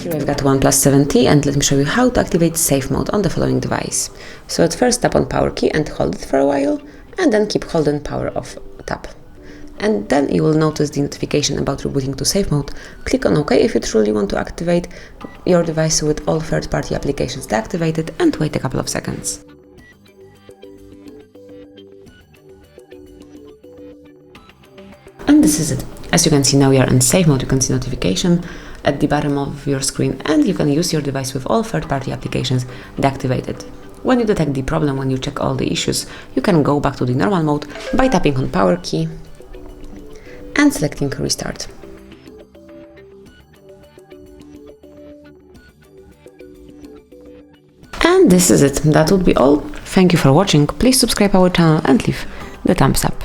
Here I've got OnePlus 7T, and let me show you how to activate Safe Mode on the following device. So at first tap on power key and hold it for a while, and then keep holding power off tap. And then you will notice the notification about rebooting to Safe Mode. Click on OK if you truly want to activate your device with all third-party applications deactivated, and wait a couple of seconds. And this is it. As you can see, now we are in Safe Mode. You can see notification at the bottom of your screen, and you can use your device with all third-party applications deactivated. When you detect the problem, when you check all the issues, you can go back to the normal mode by tapping on power key and selecting restart. And this is it. That would be all. Thank you for watching. Please subscribe our channel and leave the thumbs up.